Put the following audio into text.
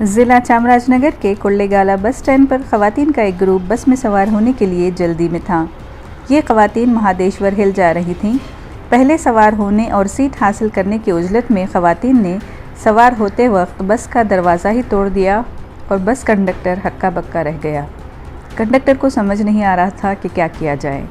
ज़िला चामराजनगर के कुल्लेगाला bus stand पर ख़वातीन का एक ग्रुप बस में सवार होने के लिए जल्दी में था। ये ख़वातीन महादेश्वर हिल जा रही थीं। पहले सवार होने और सीट हासिल करने की उजलत में ख़वातीन ने सवार होते वक्त बस का दरवाज़ा ही तोड़ दिया और बस कंडक्टर हक्का बक्का रह गया। कंडक्टर को समझ नहीं आ रहा था कि क्या किया जाए।